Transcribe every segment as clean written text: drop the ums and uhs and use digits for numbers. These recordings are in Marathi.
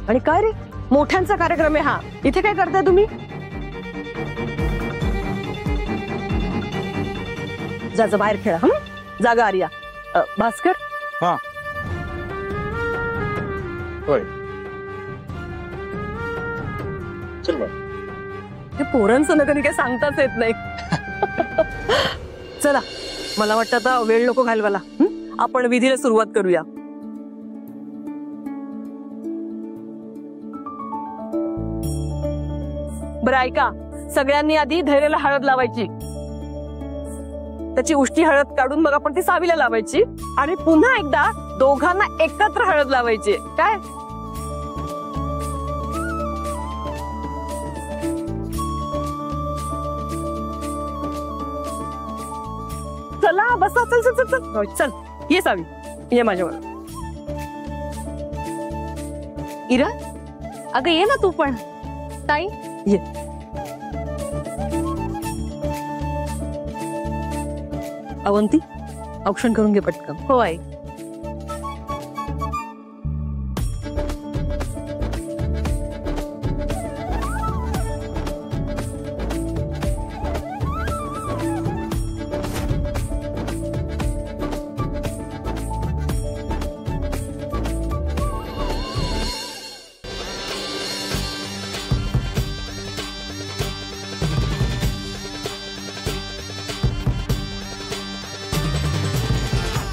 आणि काय रे, मोठ्यांचा कार्यक्रम आहे हा, इथे काय करताय तुम्ही? जा बाहेर खेळा. जागा आर्या. भास्कर. हा होय. चल बा. हे पोरांचं ना कधी काय सांगताच येत नाही. चला, मला वाटतं आता वेळ नको घालवायला. आपण विधीला सुरुवात करूया. बरं ऐका, सगळ्यांनी आधी धैर्याला हळद लावायची. त्याची उष्टी हळद काढून मग आपण ती सावीला लावायची आणि पुन्हा एकदा दोघांना एकत्र हळद लावायची. काय? चला बसा. चल चल चल चल चल. ये सावी, ये माझ्यावर. इरा, अगं ये ना तू पण. ताई ये. अवंती, औक्षण करून घे पटकन. हो आई.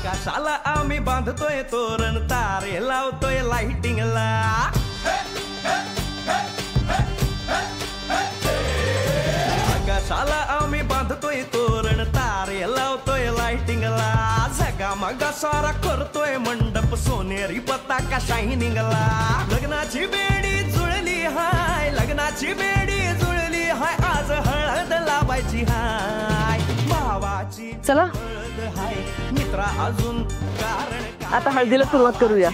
आकाशाला आम्ही बांधतोय तोरण, तारे लावतोय लाइटिंगला. आकाशाला आम्ही बांधतोय तोरण, तारे लावतोय लाइटिंगला. झगामगा सारा करतोय मंडप, सोनेरी पताका शायनिंगला. लग्नाची बेडी जुळली हाय, लग्नाची बेडी जुळली हाय. आज हळद लावायची हाय भावाची. चला हाय मित्रा, अजून कारण आता हळदीला सुरुवात करूया.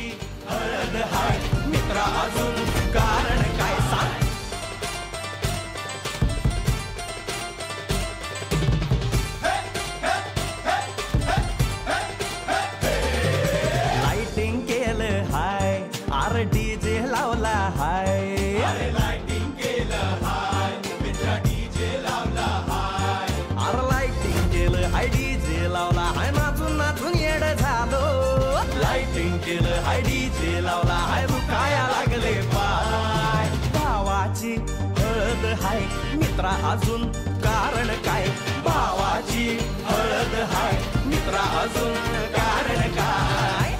हळद हाय मित्रा, अजून कारण काय सांग. लाइटिंग केलं हाय, आर डीजे लावला हाय. लाइटिंग केलं हाय, मित्रा डीजे लावला हाय. आर लाइटिंग केलं हाय, डीजे लावला हाय. नाचून नाचून येड झालो. लाइटिंग केलं हाय, डीजे लावला हाय. रुकाया लागले पाय. भावाची हळद हाय मित्रा, अजून कारण काय. भावाची हळद हाय मित्रा, अजून कारण काय.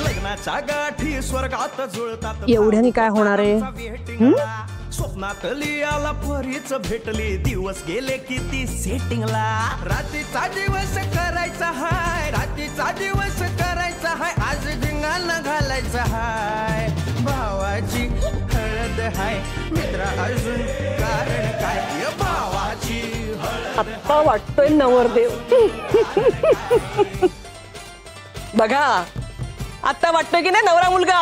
लग्नाच्या गाठी स्वर्गात जुळतात. एवढ्याने काय होणार आहे? स्वप्नात लियाला परीच भेटली. दिवस गेले किती सेटिंगला. रात्रीचा दिवस करायचा हाय, रात्रीचा दिवस करायचा हाय. आज धिंगाणा घालायचा हाय. भावाची हळद हाय मित्रा, अजून कारण काय. भावाची हळद आत्ता वाटतोय नवरदेव. बघा, आता वाटतोय की नाही नवरा मुलगा.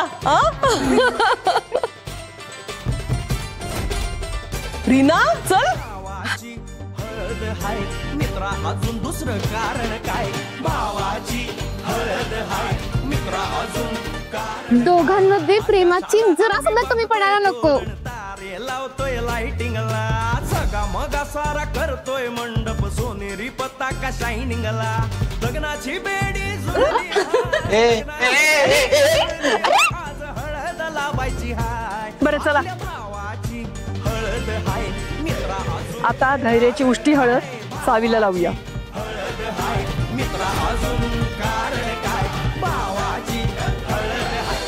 रीना चल. भावाची हळद हाय मित्रा, अजून दुसरं कारण काय. भावाची हळद हाय मित्रा, अजून कारण. दोघांमध्ये प्रेमाची जरा सुद्धा कमी पडायला नको. तारे लावतोय लाइटिंगला. सगा मगा सारा करतोय मंडप, सोनेरी पताका शायनिंगला. लग्नाची बेडी जुळली हाय. आज हळद लावायची हाय. बरं चला, भावाची हळद हाय मित्रा, अजून आता धैर्याची उष्टी हळद सावीला लावूया. हळद हाय मित्रा, अजून कारण काय. भावाची हळद हाय.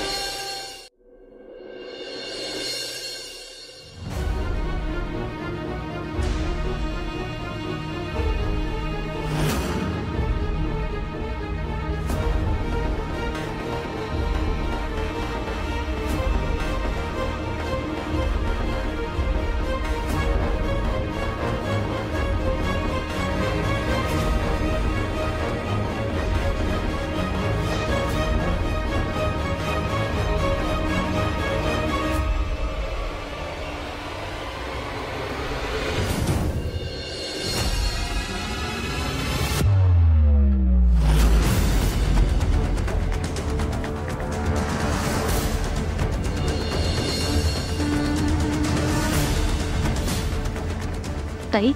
ताई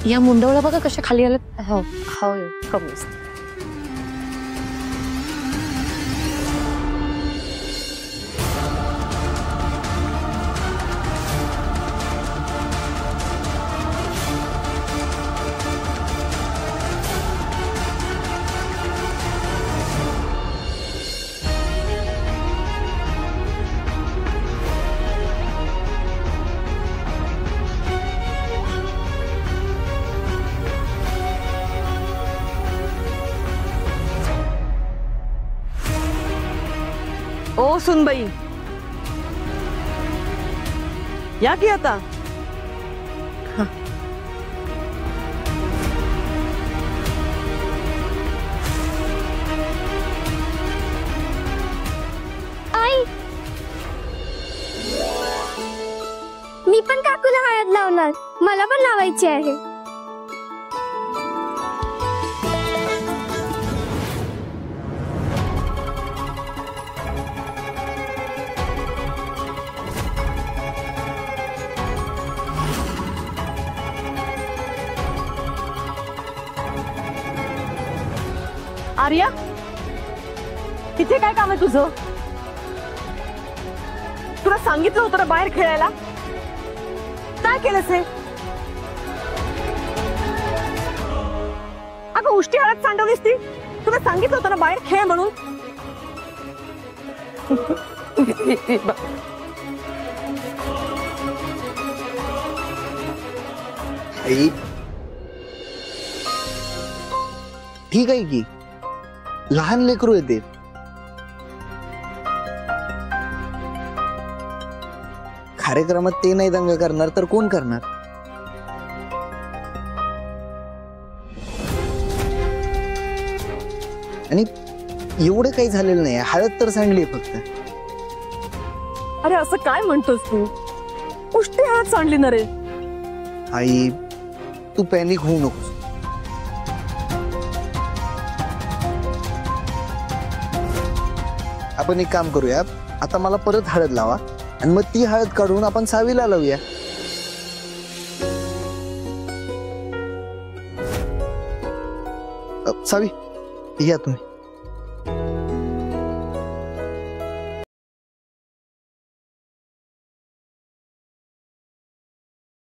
या मुंडवळा बघा कशा खाली आल्यात. हो हो कमी असते. ओ सुनबाई या की आता. आई मी पण काकूला हळद लावणार. मला पण लावायची आहे. आर्या तिथे काय काम आहे तुझं. तुला सांगितलं होतं ना बाहेर खेळायला. काय केलंस हे. अगं उष्टी हळद सांडवलीस ती. तुला सांगितलं होतं ना बाहेर खेळ म्हणून. आई ठीक आहे की लहान लेकरू येते. कार्यक्रमात ते नाही दंग करणार तर कोण करणार. आणि एवढं काही झालेलं नाही. हळद तर सांडली फक्त. अरे असं काय म्हणतोस तू. उष्टी हळद सांडली ना रे. आई तू पॅनिक होऊ नकोस. आपण एक काम करूया. आता मला परत हळद लावा आणि मग ती हळद काढून आपण सावीला लावूया. सावी या तुम्ही.